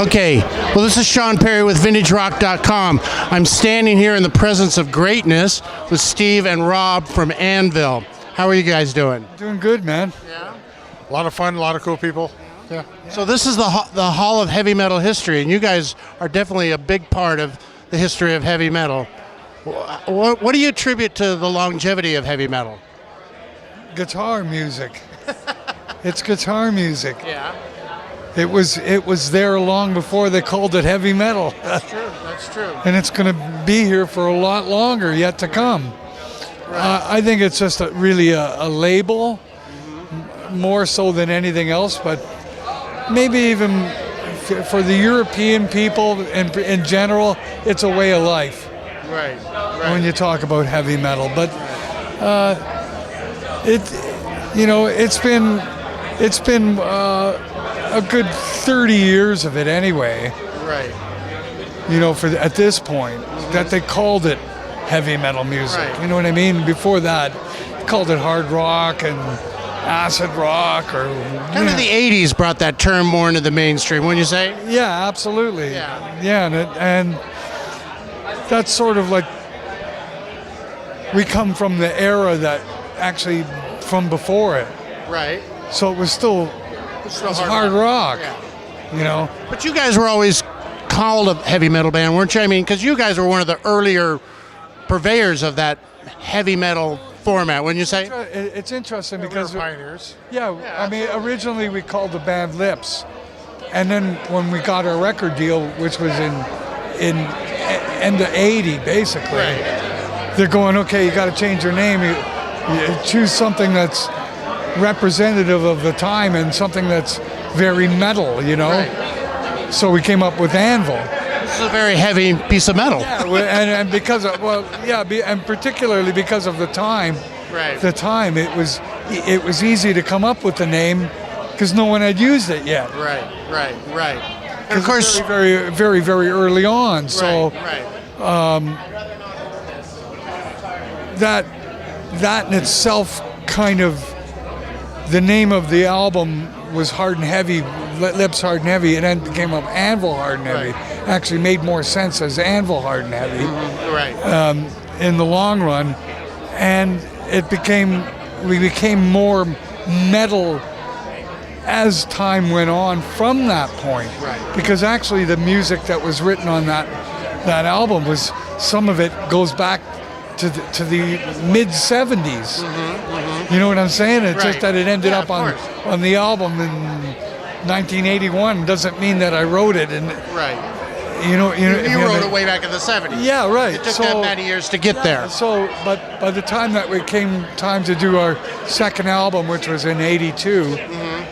Okay, well, this is Sean Perry with VintageRock.com. I'm standing here in the presence of greatness with Steve and Rob from Anvil. How are you guys doing? Doing good, man. Yeah. A lot of fun, a lot of cool people. Yeah. So this is the Hall of Heavy Metal History, and you guys are definitely a big part of the history of heavy metal. What do you attribute to the longevity of heavy metal? Guitar music. It's guitar music. Yeah. It was there long before they called it heavy metal. That's true. That's true. And it's going to be here for a lot longer yet to come. Right. I think it's just really a label, more so than anything else, but maybe even for the European people in general, it's a way of life. Right. When you talk about heavy metal. But it's been a good 30 years of it anyway. Right. At this point, that they called it heavy metal music. Right. You know what I mean? Before that, they called it hard rock and acid rock, or Kind of the 80s brought that term more into the mainstream, wouldn't you say? Yeah, absolutely. Yeah. And that's sort of like, we come from the era that actually from before it. Right. So it was still hard rock. Yeah. But you guys were always called a heavy metal band, weren't you? I mean, because you guys were one of the earlier purveyors of that heavy metal format, wouldn't you say? It's interesting because we were pioneers. I mean, originally we called the band Lips, and then when we got our record deal, which was in end of '80, basically, they're going, okay, you got to change your name. You choose something that's representative of the time and something that's very metal, Right. So we came up with Anvil. This is a very heavy piece of metal. Yeah, and because of, and particularly because of the time. Right. The time, it was easy to come up with the name because no one had used it yet. Right. And of course, very, very, very early on. So that in itself, kind of, the name of the album was Hard and Heavy, Lips Hard and Heavy, and then became up Anvil Hard and Heavy. Actually made more sense as Anvil Hard and Heavy. In the long run, and we became more metal as time went on from that point. Because actually the music that was written on that album was, some of it goes back to the mid 70s. You know what I'm saying? It's just that it ended up on the album in 1981 doesn't mean that I wrote it. And you wrote it way back in the 70s. Yeah, right. It took that many years to get there. So, but by the time that it came time to do our second album, which was in '82,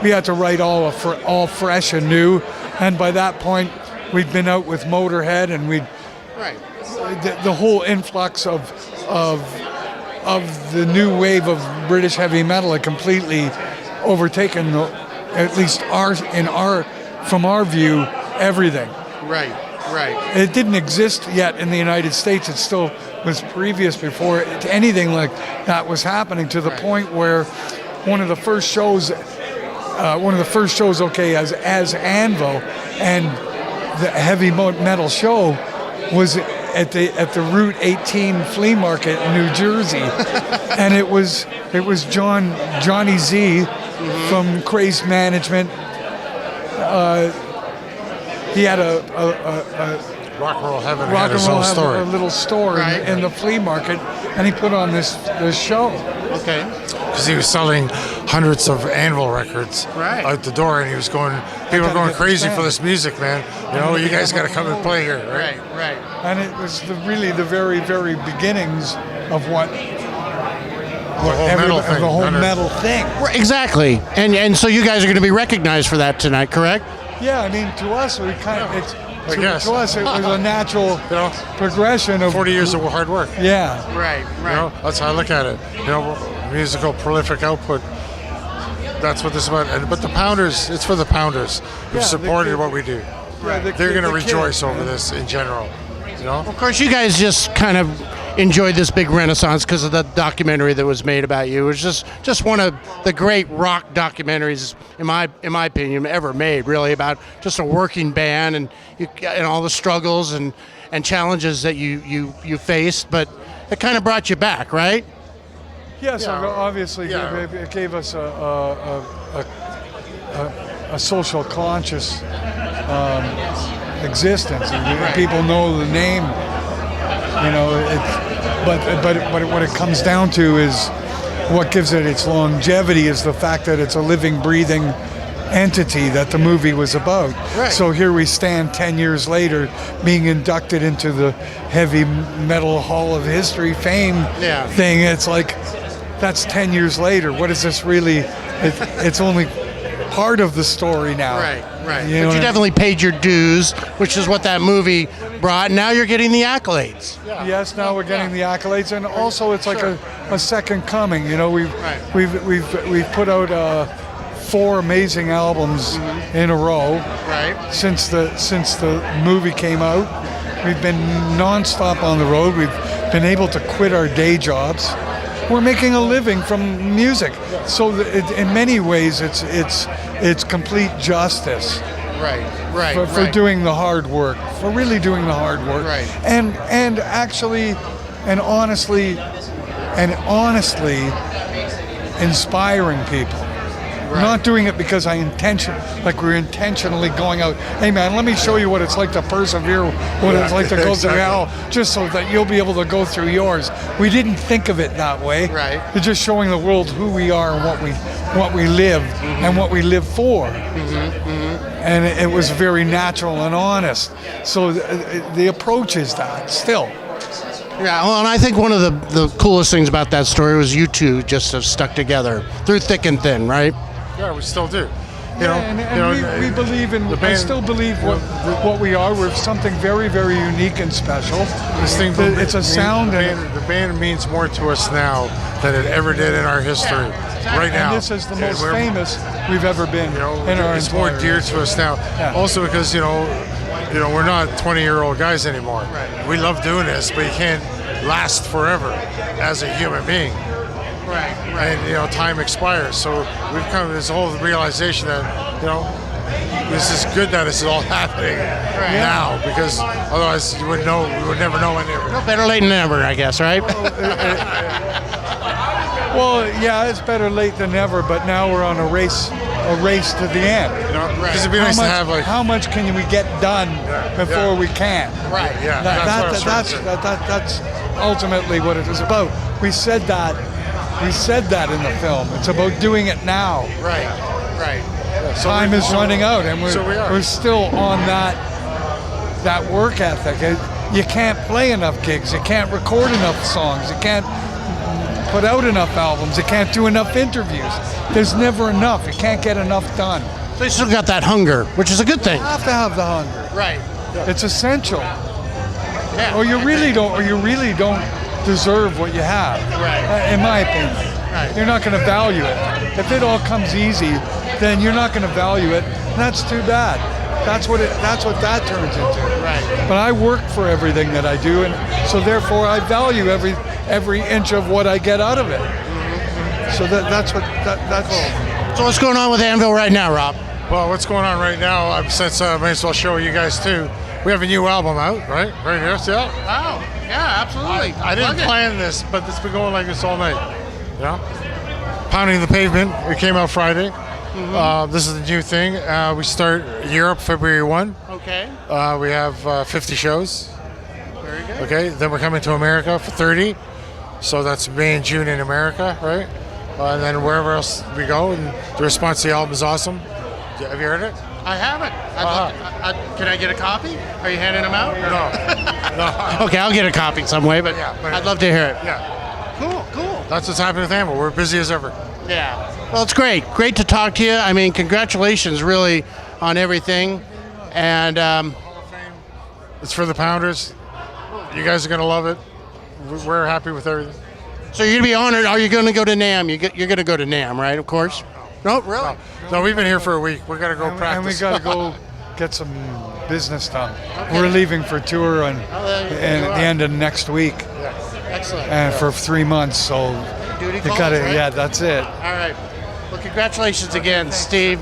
we had to write all fresh and new. And by that point, we'd been out with Motorhead, and the whole influx of the new wave of British heavy metal had completely overtaken, at least from our view, everything. Right. It didn't exist yet in the United States. It still was previous before anything like that was happening, to the point where one of the first shows, as Anvil, and the heavy metal show was at the Route 18 flea market in New Jersey, and it was Johnny Z from Crazed Management. He had a Rock and Roll Heaven Rock had his and Roll own store. a little store in the flea market, and he put on this show. Okay. Because he was selling hundreds of Anvil records out the door, and people were going crazy for this music, man. You guys got to come and play here, right? Right. And it was really the very, very beginnings of the whole metal thing. Right, exactly. And so you guys are going to be recognized for that tonight, correct? Yeah, I mean, to us, to us, it was a natural progression of 40 years of hard work. Yeah. Right. That's how I look at it. Musical prolific output. That's what this is about. But the Pounders, it's for the Pounders who've supported what we do. Yeah, They're going to rejoice over this in general. Of course, you guys just kind of enjoyed this big renaissance because of the documentary that was made about you. It was just one of the great rock documentaries, in my opinion, ever made. Really about just a working band and all the struggles and challenges that you faced, but it kind of brought you back, right? Yes, obviously it gave us a social conscious existence. And people know the name, but what it comes down to is what gives it its longevity is the fact that it's a living, breathing entity that the movie was about. Right. So here we stand 10 years later being inducted into the Heavy Metal Hall of History fame thing. It's like, that's 10 years later. What is this really? It's only part of the story now. Right. But you definitely paid your dues, which is what that movie brought. Now you're getting the accolades. Yeah. Yes, now we're getting the accolades, and also it's like a second coming. We've put out 4 amazing albums in a row. Right. Since the movie came out, we've been nonstop on the road. We've been able to quit our day jobs. We're making a living from music, so in many ways it's complete justice. Right. For doing the hard work, for really doing the hard work, right. and actually, and honestly inspiring people. Right. Not doing it because we're intentionally going out, hey man, let me show you what it's like to persevere, what it's like to go through hell, just so that you'll be able to go through yours. We didn't think of it that way. Right. We're just showing the world who we are and what we live and what we live for. And it was very natural and honest. So the approach is that still. Yeah, well, and I think one of the coolest things about that story was you two just have stuck together through thick and thin, right? Yeah, we still do. We believe in. I still believe what we are. We're something very, very unique and special. It's a sound. The band means more to us now than it ever did in our history. Right now, and this is the most famous we've ever been. It's more dear to us now. Yeah. Also because we're not 20-year-old guys anymore. Right. We love doing this, but you can't last forever as a human being. Right. And time expires. So we've come to this whole realization that this is good that this is all happening now, because otherwise we would never know when. Better late than never, I guess, right? Well, yeah, it's better late than never, but now we're on a race to the end. Because it'd be nice to have how much can we get done before we can? Right. Yeah. That's ultimately what it is about. We said that in the film. It's about doing it now. Right. Yeah, so time is running out, and we're still on that work ethic. You can't play enough gigs. You can't record enough songs. You can't put out enough albums. You can't do enough interviews. There's never enough. You can't get enough done. So you still got that hunger, which is a good thing. You have to have the hunger. Right. It's essential. Yeah. Or you really don't deserve what you have. Right. In my opinion. Right. You're not going to value it. If it all comes easy, then you're not going to value it. That's too bad. That's what that turns into. Right. But I work for everything that I do, and so therefore I value every inch of what I get out of it. So that's cool. So what's going on with Anvil right now, Rob? Well, what's going on right now? Since I might as well show you guys too. We have a new album out, right here. See that? Wow. Yeah, absolutely. I didn't plan this, but it's been going like this all night. Pounding the Pavement. It came out Friday. This is the new thing. We start Europe February 1. Okay. We have 50 shows. Very good. Okay. Then we're coming to America for 30. So that's May and June in America, right? And then wherever else we go, and the response to the album is awesome. Have you heard it? I haven't. Can I get a copy? Are you handing them out? No. Okay, I'll get a copy some way, but I'd love to hear it. Yeah. Cool. That's what's happening with Anvil. We're busy as ever. Yeah. Well, it's great. Great to talk to you. I mean, congratulations, really, on everything. And Hall of Fame. It's for the Pounders. You guys are gonna love it. We're happy with everything. So you're gonna be honored. Are you gonna go to NAMM? You're gonna go to NAMM, right? Of course. No, really. No, we've been here for a week. We're gonna go practice. And we gotta go get some business done. Okay. We're leaving for tour at the end of next week. Excellent. and for 3 months. So Duty you calls, got it. right? Yeah, that's it. All right. Well, congratulations again, Steve.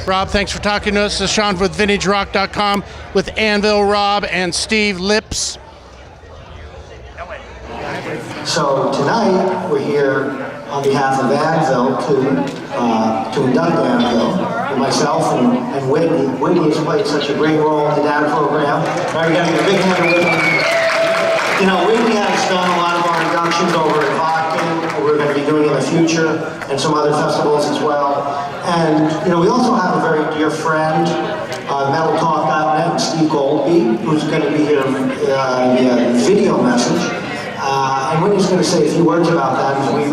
Rob, thanks for talking to us. This is Sean with VintageRock.com with Anvil, Rob, and Steve Lips. So tonight we're here on behalf of Anvil to induct Anvil, with myself and Whitney. Whitney has played such a great role in the data program. All right, we got to give a big hand to Whitney. You know, Whitney has done a lot of our inductions over at Vodkin. We're going to be doing in the future, and some other festivals as well. And, you know, we also have a very dear friend, MetalTalk.net, and Steve Goldby, who's going to be here via video message. And Whitney's going to say a few words about that as we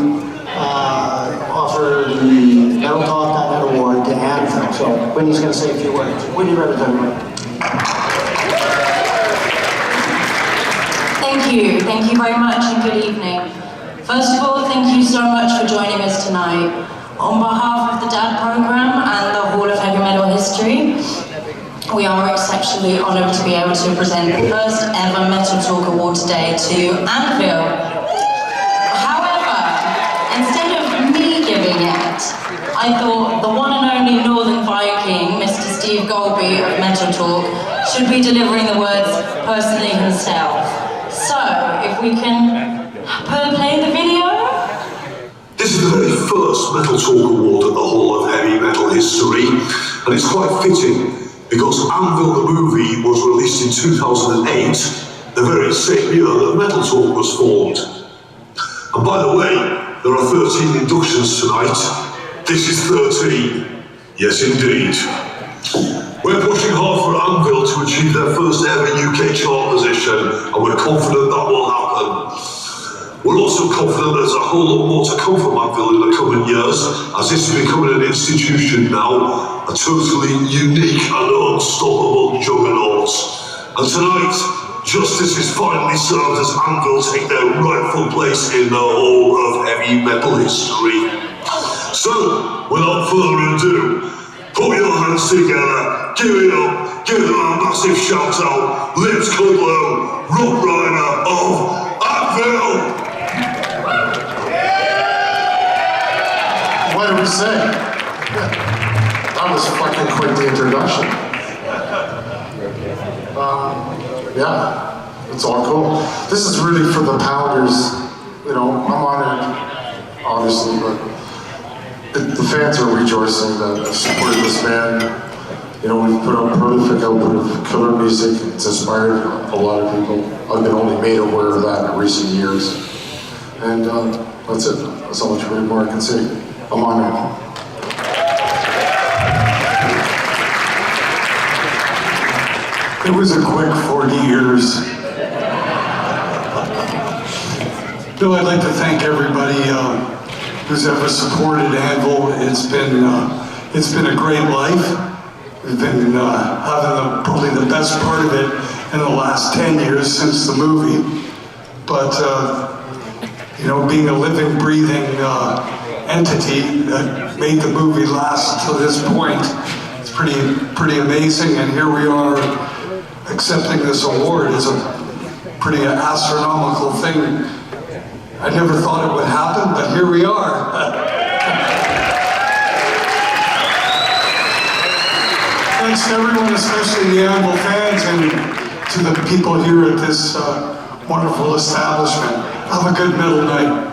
offer the MetalTalk.net award to Anvil. So Whitney's going to say a few words. Whitney, representative. Thank you very much and good evening. First of all, thank you so much for joining us tonight. On behalf of the DAD program and the Hall of Heavy Metal History, we are exceptionally honoured to be able to present the first ever Metal Talk Award today to Anvil. However, instead of me giving it, I thought the one and only Northern Viking, Mr. Steve Goldby of Metal Talk, should be delivering the words personally himself. So, if we can play the video. This is the very first Metal Talk Award at the Hall of Heavy Metal History, and it's quite fitting because Anvil the movie was released in 2008, the very same year that Metal Talk was formed. And by the way, there are 13 inductions tonight. This is 13. Yes, indeed. We're pushing hard for Anvil to achieve their first ever UK chart position, and we're confident that will happen. We're also confident there's a whole lot more to come from Anvil in the coming years, as this is becoming an institution now, a totally unique and unstoppable juggernaut. And tonight, justice is finally served as Anvil take their rightful place in the Hall of Heavy Metal History. So, without further ado, put your hands together, give it up, give them a massive shout out, Lips Kudlow, Rob Reiner of Anvil! What did we say? That was fucking quick, the introduction. Yeah, it's all cool. This is really for the Pounders. You know, I'm honored, obviously, but the fans are rejoicing that I've supported this band. You know, we've put out prolific output of killer music. It's inspired a lot of people. I've been only made aware of that in recent years. And that's it. That's how much more I can say. I'm honored. It was a quick 40 years. Bill, I'd like to thank everybody who's ever supported Anvil. It's been a great life. We've been having probably the best part of it in the last 10 years since the movie. But you know, being a living, breathing entity that made the movie last to this point, it's pretty amazing. And here we are accepting this award is a pretty astronomical thing. I never thought it would happen, but here we are. Thanks to everyone, especially the Anvil fans and to the people here at this wonderful establishment. Have a good metal night.